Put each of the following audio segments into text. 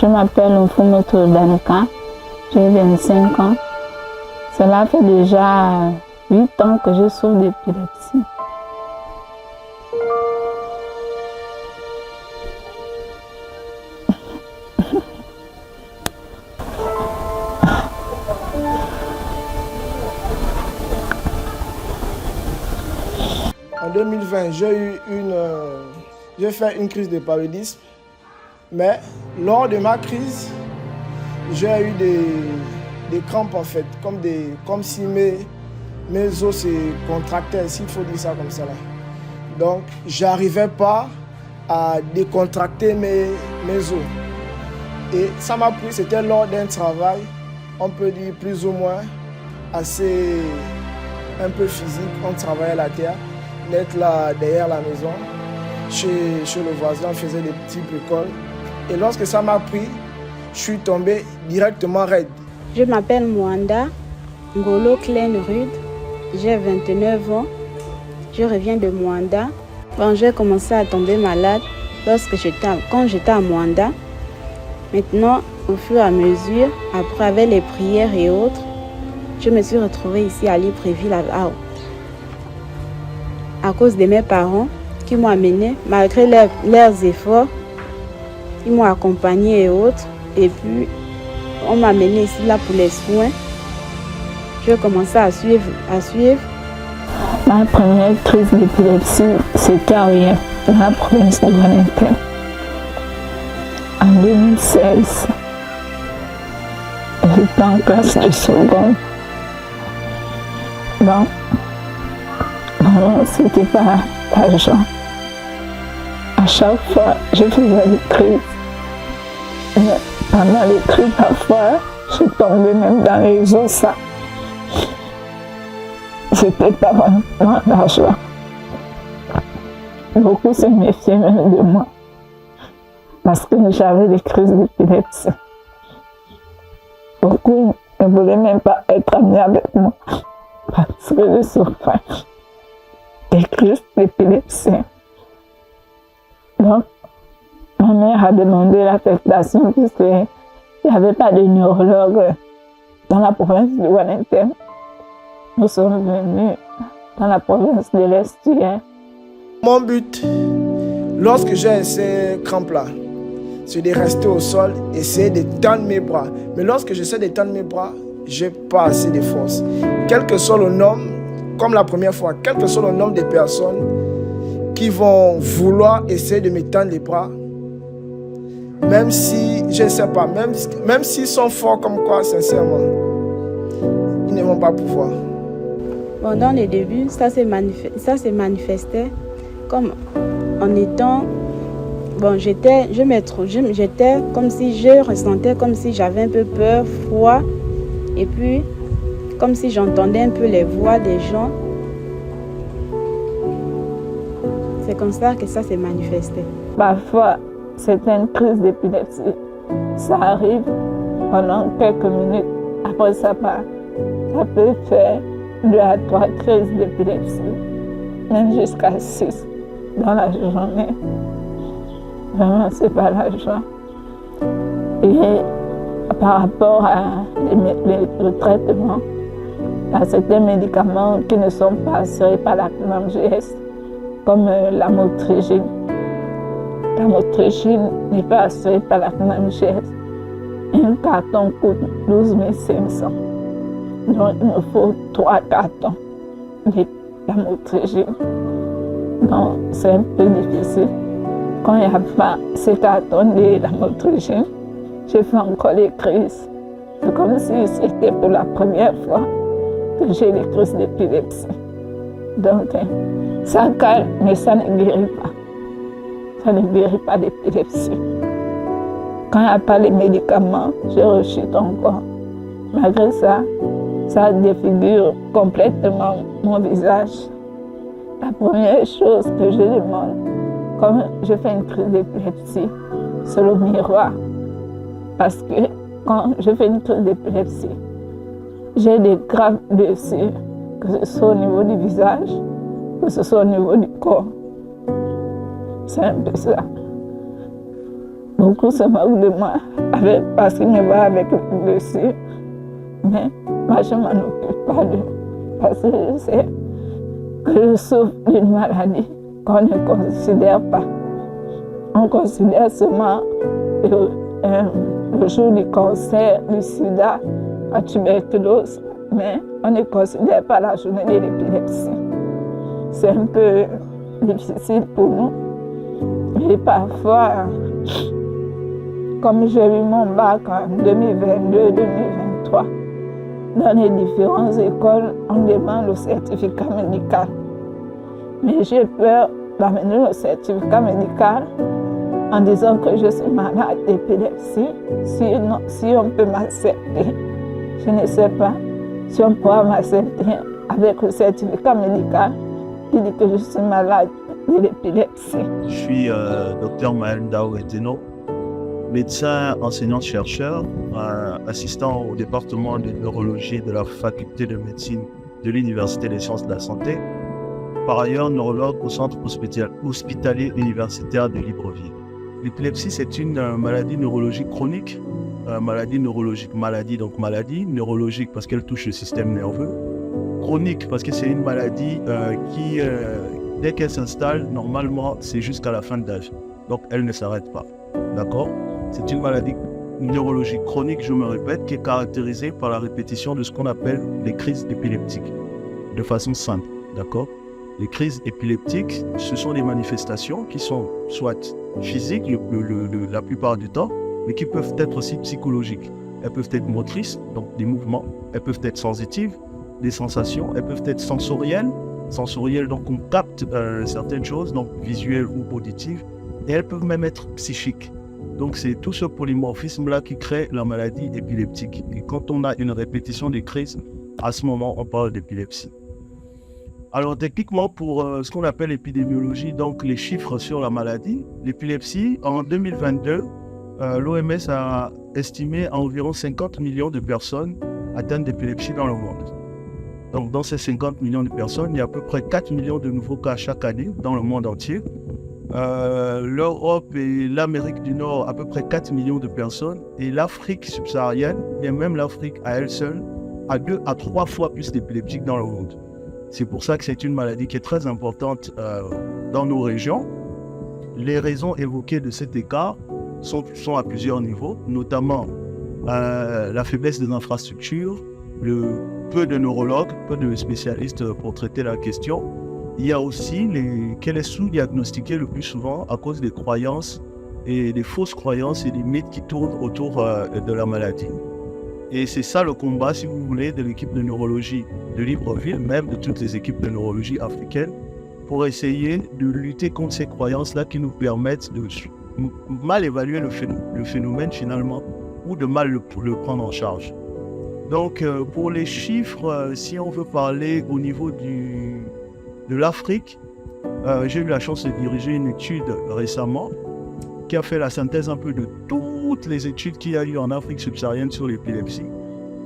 Je m'appelle Mfumoto Danika, j'ai 25 ans. Cela fait déjà 8 ans que je souffre d'épilepsie. En 2020, j'ai fait une crise de paludisme, mais lors de ma crise, j'ai eu des crampes en fait, comme si mes os se contractaient, s'il faut dire ça comme ça là. Donc, j'arrivais pas à décontracter mes os. Et ça m'a pris, c'était lors d'un travail, on peut dire plus ou moins assez un peu physique, on travaillait la terre. D'être là derrière la maison, chez le voisin, on faisait des petits bricoles. Et lorsque ça m'a pris, je suis tombé directement raide. Je m'appelle Mwanda Ngolo Klein Rude, j'ai 29 ans. Je reviens de Mwanda. Bon, j'ai commencé à tomber malade quand j'étais à Mwanda. Maintenant, au fur et à mesure, après avec les prières et autres, je me suis retrouvée ici à Libreville à cause de mes parents qui m'ont amené, malgré leurs efforts, ils m'ont accompagné et autres. Et puis, on m'a amené ici là pour les soins. Je commençais à suivre. Ma première crise d'épilepsie, c'était à Oya, dans la province de Guadeloupe, en 2016. J'étais en classe de seconde. Bon, c'était pas l'argent. À chaque fois, je faisais des crises. Mais pendant les crises, parfois, je tombais même dans les os. C'était pas vraiment l'argent. Beaucoup se méfiaient même de moi. Parce que j'avais des crises d'épilepsie. Beaucoup ne voulaient même pas être amis avec moi. Parce que je souffrais des crises d'épilepsie. Donc, ma mère a demandé l'affectation puisqu'il n'y avait pas de neurologue dans la province de Guadeloupe. Nous sommes venus dans la province de l'Est-Hier. Mon but, lorsque j'ai ces crampes-là, c'est de rester au sol, essayer de tendre mes bras. Mais lorsque j'essaie de tendre mes bras, je n'ai pas assez de force. Quel que soit le nombre, comme la première fois, quel que soit le nombre de personnes qui vont vouloir essayer de me tendre les bras, même si, je ne sais pas, même s'ils sont forts comme quoi, sincèrement, ils ne vont pas pouvoir. Bon, dans les débuts, ça s'est manifesté comme en étant... Bon, j'étais comme si je ressentais comme si j'avais un peu peur, froid, et puis comme si j'entendais un peu les voix des gens. C'est comme ça que ça s'est manifesté. Parfois, c'est une crise d'épilepsie. Ça arrive pendant quelques minutes. Après ça peut faire 2 à 3 crises d'épilepsie, même jusqu'à 6 dans la journée. Vraiment, c'est pas l'argent. Et par rapport à le traitement, il y a certains médicaments qui ne sont pas assurés par la CNAMGS, comme la motrigine. La motrigine n'est pas assurée par la CNAMGS. Un carton coûte 12 500. Donc, il me faut 3 cartons de la motrigine. Donc, c'est un peu difficile. Quand il n'y a pas ces cartons de la motrigine, je fais encore les crises. C'est comme si c'était pour la première fois que j'ai les crises d'épilepsie. Donc, ça calme, mais ça ne guérit pas. Ça ne guérit pas d'épilepsie. Quand il n'y a pas les médicaments, je rechute encore. Malgré ça, ça défigure complètement mon visage. La première chose que je demande, comme je fais une crise d'épilepsie, c'est le miroir. Parce que quand je fais une crise d'épilepsie, j'ai des graves blessures, que ce soit au niveau du visage, que ce soit au niveau du corps. C'est un peu ça. Beaucoup se moquent de moi parce qu'il me voit avec le dessus. Mais moi, je ne m'en occupe pas parce que je sais que je souffre d'une maladie qu'on ne considère pas. On considère seulement le jour du cancer, du sida, la tuberculose, mais on ne considère pas la journée de l'épilepsie. C'est un peu difficile pour nous. Et parfois, comme j'ai eu mon bac en 2022-2023, dans les différentes écoles, on demande le certificat médical. Mais j'ai peur d'amener le certificat médical en disant que je suis malade d'épilepsie, si on peut m'accepter. Je ne sais pas si on pourra m'accepter avec le certificat médical qui dit que je suis malade de l'épilepsie. Je suis Dr Maël Ndao-Eteno, médecin enseignant-chercheur, assistant au département de neurologie de la faculté de médecine de l'Université des sciences de la santé. Par ailleurs, neurologue au centre hospitalier universitaire de Libreville. L'épilepsie, c'est une maladie neurologique chronique, maladie neurologique parce qu'elle touche le système nerveux, chronique parce que c'est une maladie qui, dès qu'elle s'installe, normalement, c'est jusqu'à la fin de l'âge. Donc, elle ne s'arrête pas. D'accord ? C'est une maladie neurologique chronique, je me répète, qui est caractérisée par la répétition de ce qu'on appelle les crises épileptiques, de façon simple. D'accord ? Les crises épileptiques, ce sont des manifestations qui sont soit physiques la plupart du temps, mais qui peuvent être aussi psychologiques. Elles peuvent être motrices, donc des mouvements. Elles peuvent être sensitives, des sensations. Elles peuvent être sensorielles, donc on capte certaines choses, donc visuelles ou auditives. Et elles peuvent même être psychiques. Donc c'est tout ce polymorphisme-là qui crée la maladie épileptique. Et quand on a une répétition des crises, à ce moment, on parle d'épilepsie. Alors techniquement, pour ce qu'on appelle l'épidémiologie, donc les chiffres sur la maladie, l'épilepsie, en 2022, l'OMS a estimé à environ 50 millions de personnes atteintes d'épilepsie dans le monde. Donc dans ces 50 millions de personnes, il y a à peu près 4 millions de nouveaux cas chaque année dans le monde entier. L'Europe et l'Amérique du Nord, à peu près 4 millions de personnes. Et l'Afrique subsaharienne, et même l'Afrique à elle seule, a 2 à 3 fois plus d'épileptiques dans le monde. C'est pour ça que c'est une maladie qui est très importante dans nos régions. Les raisons évoquées de cet écart sont à plusieurs niveaux, notamment la faiblesse des infrastructures, le peu de neurologues, peu de spécialistes pour traiter la question. Il y a aussi qu'elle est sous-diagnostiquée le plus souvent à cause des croyances et des fausses croyances et des mythes qui tournent autour de la maladie. Et c'est ça le combat, si vous voulez, de l'équipe de neurologie de Libreville, même de toutes les équipes de neurologie africaines, pour essayer de lutter contre ces croyances-là qui nous permettent de mal évaluer le phénomène finalement, ou de mal le prendre en charge. Donc pour les chiffres, si on veut parler au niveau de l'Afrique, j'ai eu la chance de diriger une étude récemment qui a fait la synthèse un peu de toutes les études qu'il y a eu en Afrique subsaharienne sur l'épilepsie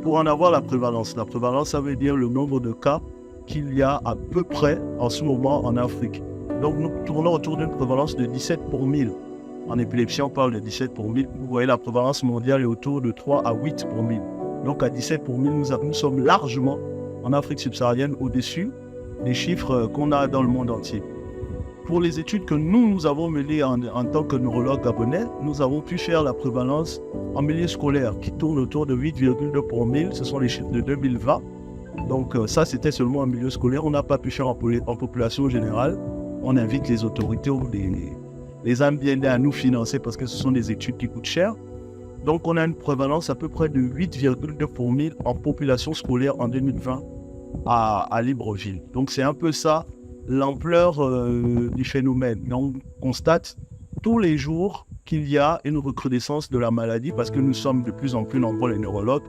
pour en avoir la prévalence. La prévalence, ça veut dire le nombre de cas qu'il y a à peu près en ce moment en Afrique. Donc nous tournons autour d'une prévalence de 17 pour 1000. En épilepsie, on parle de 17 pour 1000. Vous voyez, la prévalence mondiale est autour de 3 à 8 pour 1000. Donc à 17 pour 1000, nous sommes largement en Afrique subsaharienne au-dessus des chiffres qu'on a dans le monde entier. Pour les études que nous avons menées en tant que neurologues gabonais, nous avons pu faire la prévalence en milieu scolaire qui tourne autour de 8,2 pour 1000. Ce sont les chiffres de 2020. Donc ça, c'était seulement en milieu scolaire. On n'a pas pu faire en population générale. On invite les autorités ou les AMBN à nous financer parce que ce sont des études qui coûtent cher. Donc on a une prévalence à peu près de 8,2 pour 1000 en population scolaire en 2020 à Libreville. Donc c'est un peu ça l'ampleur du phénomène. On constate tous les jours qu'il y a une recrudescence de la maladie parce que nous sommes de plus en plus nombreux les neurologues.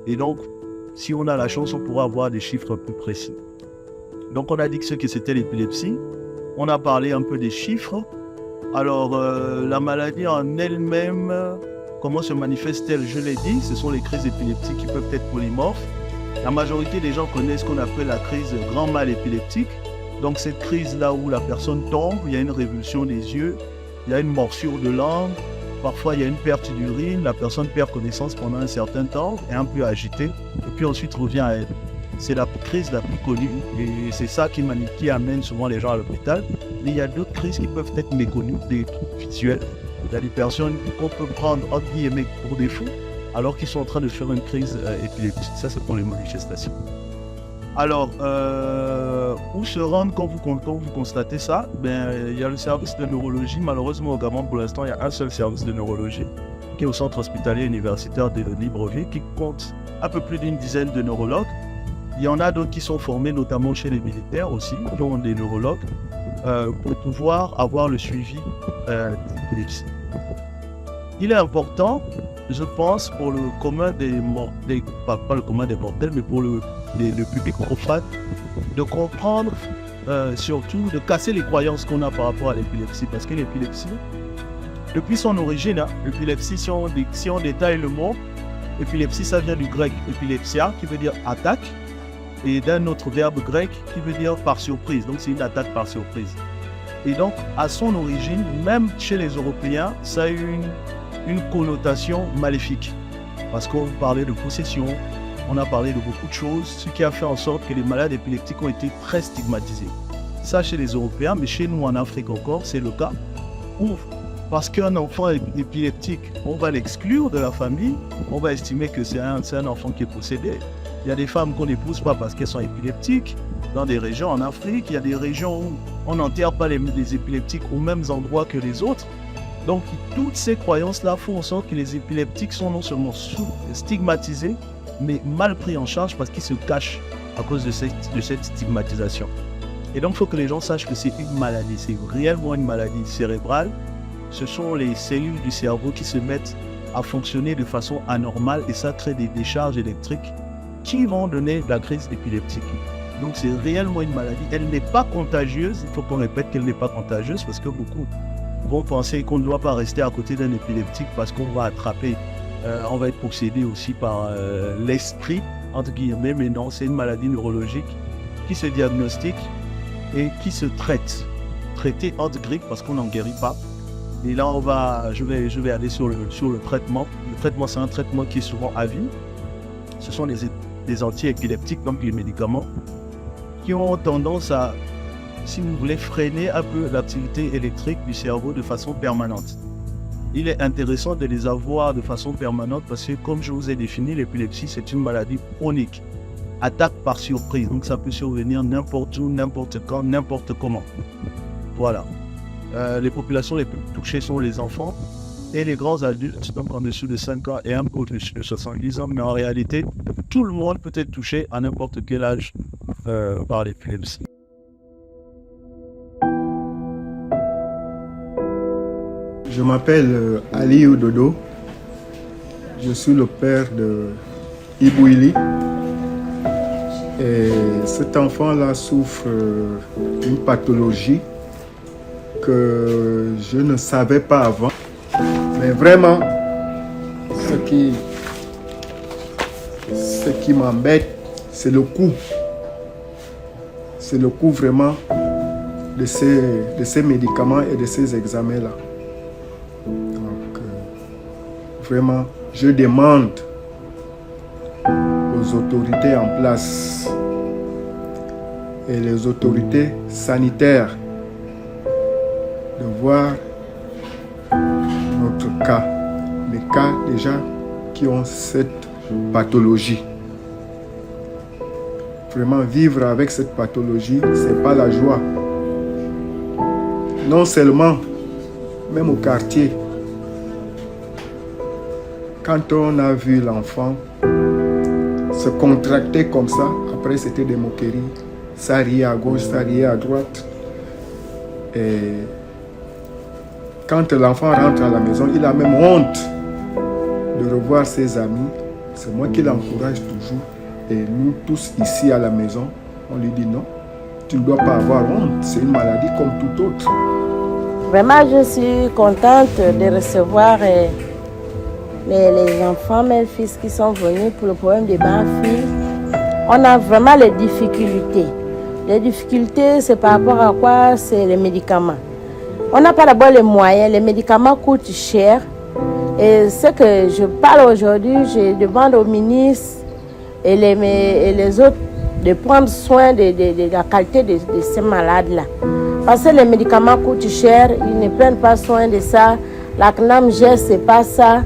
Et donc, si on a la chance, on pourra avoir des chiffres plus précis. Donc, on a dit que c'était l'épilepsie. On a parlé un peu des chiffres. Alors, la maladie en elle-même, comment se manifeste-t-elle? Je l'ai dit, ce sont les crises épileptiques qui peuvent être polymorphes. La majorité des gens connaissent ce qu'on appelle la crise grand mal épileptique. Donc cette crise-là où la personne tombe, il y a une révulsion des yeux, il y a une morsure de langue, parfois il y a une perte d'urine, la personne perd connaissance pendant un certain temps, est un peu agitée, et puis ensuite revient à elle. C'est la crise la plus connue, et c'est ça qui amène souvent les gens à l'hôpital. Mais il y a d'autres crises qui peuvent être méconnues, des troubles visuels. Il y a des personnes qu'on peut prendre entre guillemets pour des fous, alors qu'ils sont en train de faire une crise épileptique. Ça, c'est pour les manifestations. Alors, où se rendre quand vous constatez ça? Il y a le service de neurologie. Malheureusement, au Gabon, pour l'instant, il y a un seul service de neurologie qui est au centre hospitalier universitaire de Libreville, qui compte un peu plus d'une dizaine de neurologues. Il y en a d'autres qui sont formés, notamment chez les militaires aussi, qui ont des neurologues, pour pouvoir avoir le suivi d'épilepsie. Il est important, je pense, pour le commun des mortels, pas le commun des mortels, mais pour le public profane, de comprendre, surtout, de casser les croyances qu'on a par rapport à l'épilepsie. Parce que l'épilepsie, depuis son origine, l'épilepsie, si on détaille le mot, épilepsie, ça vient du grec epilepsia, qui veut dire attaque, et d'un autre verbe grec qui veut dire par surprise. Donc c'est une attaque par surprise. Et donc, à son origine, même chez les Européens, ça a eu une connotation maléfique. Parce qu'on parlait de possession, on a parlé de beaucoup de choses, ce qui a fait en sorte que les malades épileptiques ont été très stigmatisés. Ça chez les Européens, mais chez nous en Afrique encore, c'est le cas. Où, parce qu'un enfant épileptique, on va l'exclure de la famille, on va estimer que c'est un enfant qui est possédé. Il y a des femmes qu'on n'épouse pas parce qu'elles sont épileptiques. Dans des régions en Afrique, il y a des régions où on n'enterre pas les épileptiques aux mêmes endroits que les autres. Donc, toutes ces croyances-là font en sorte que les épileptiques sont non seulement stigmatisés, mais mal pris en charge parce qu'ils se cachent à cause de cette stigmatisation. Et donc, il faut que les gens sachent que c'est une maladie. C'est réellement une maladie cérébrale. Ce sont les cellules du cerveau qui se mettent à fonctionner de façon anormale et ça crée des décharges électriques qui vont donner la crise épileptique. Donc c'est réellement une maladie. Elle n'est pas contagieuse, il faut qu'on répète qu'elle n'est pas contagieuse parce que beaucoup vont penser qu'on ne doit pas rester à côté d'un épileptique parce qu'on va attraper, on va être possédé aussi par l'esprit, entre guillemets, mais non, c'est une maladie neurologique qui se diagnostique et qui se traite. Traité entre grippe parce qu'on n'en guérit pas. Et là, je vais aller sur le traitement. Le traitement, c'est un traitement qui est souvent à vie. Ce sont des anti-épileptiques, donc des médicaments, qui ont tendance à, si vous voulez, freiner un peu l'activité électrique du cerveau de façon permanente. Il est intéressant de les avoir de façon permanente parce que, comme je vous ai défini, l'épilepsie, c'est une maladie chronique. Attaque par surprise, donc ça peut survenir n'importe où, n'importe quand, n'importe comment. Voilà. Les populations les plus touchées sont les enfants et les grands adultes, donc en dessous de 5 ans et un peu au-dessus de 70 ans. Mais en réalité, tout le monde peut être touché à n'importe quel âge par l'épilepsie. Je m'appelle Aliou Dodo. Je suis le père de Ibouili. Et cet enfant-là souffre d'une pathologie que je ne savais pas avant. Mais vraiment, ce qui m'embête, c'est le coût. C'est le coût vraiment de ces médicaments et de ces examens-là. Donc, vraiment, je demande aux autorités en place et les autorités sanitaires de voir notre cas, les cas déjà qui ont cette pathologie. Vraiment vivre avec cette pathologie, c'est pas la joie. Non seulement, même au quartier, quand on a vu l'enfant se contracter comme ça, après c'était des moqueries, ça riait à gauche, ça riait à droite. Et quand l'enfant rentre à la maison, il a même honte de revoir ses amis. C'est moi qui l'encourage toujours. Et nous tous ici à la maison, on lui dit non, tu ne dois pas avoir honte, c'est une maladie comme toute autre. Vraiment, je suis contente de recevoir les enfants, mes fils qui sont venus pour le problème des filles. On a vraiment les difficultés. Les difficultés, c'est par rapport à quoi? C'est les médicaments. On n'a pas d'abord les moyens, les médicaments coûtent cher. Et ce que je parle aujourd'hui, je demande aux ministres et les autres de prendre soin de la qualité de ces malades-là. Parce que les médicaments coûtent cher, ils ne prennent pas soin de ça. La CNAM gère, c'est pas ça.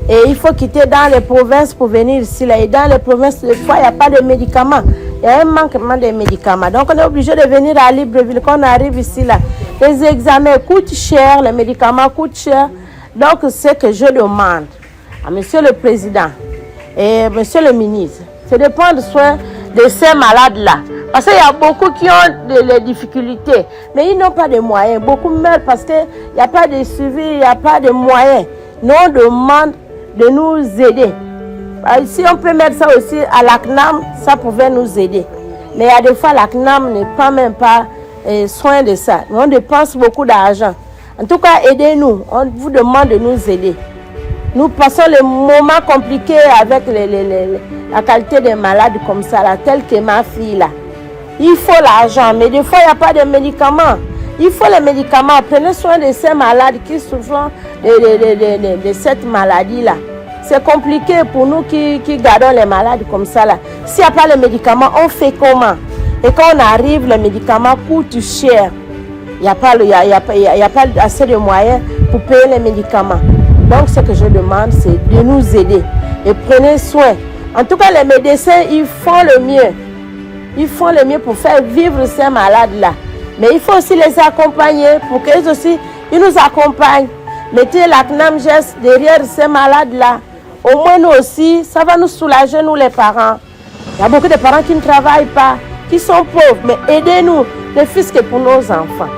Et il faut quitter dans les provinces pour venir ici. Là. Et dans les provinces, des fois, il n'y a pas de médicaments. Il y a un manquement de médicaments. Donc, on est obligé de venir à Libreville. Quand on arrive ici, là, les examens coûtent cher, les médicaments coûtent cher. Donc, ce que je demande à Monsieur le Président et Monsieur le Ministre, c'est de prendre soin de ces malades-là. Parce qu'il y a beaucoup qui ont des difficultés, mais ils n'ont pas de moyens. Beaucoup meurent parce qu'il n'y a pas de suivi, il n'y a pas de moyens. Nous, on demande de nous aider. Si on peut mettre ça aussi à la CNAM, ça pouvait nous aider. Mais il y a des fois, la CNAM ne prend même pas soin de ça. On dépense beaucoup d'argent. En tout cas, aidez-nous. On vous demande de nous aider. Nous passons les moments compliqués avec la qualité des malades comme ça, là, telle que ma fille là. Il faut l'argent, mais des fois, il n'y a pas de médicaments. Il faut les médicaments. Prenez soin de ces malades qui souffrent de cette maladie-là. C'est compliqué pour nous qui gardons les malades comme ça là. S'il n'y a pas les médicaments, on fait comment? Et quand on arrive, les médicaments coûtent cher. Il n'y a pas assez de moyens pour payer les médicaments. Donc, ce que je demande, c'est de nous aider. Et prenez soin. En tout cas, les médecins, ils font le mieux. Ils font le mieux pour faire vivre ces malades-là. Mais il faut aussi les accompagner pour qu'eux aussi, ils nous accompagnent. Mettez la CNAM geste derrière ces malades-là. Au moins, nous aussi, ça va nous soulager, nous les parents. Il y a beaucoup de parents qui ne travaillent pas, qui sont pauvres. Mais aidez-nous, ne fût-ce que pour nos enfants.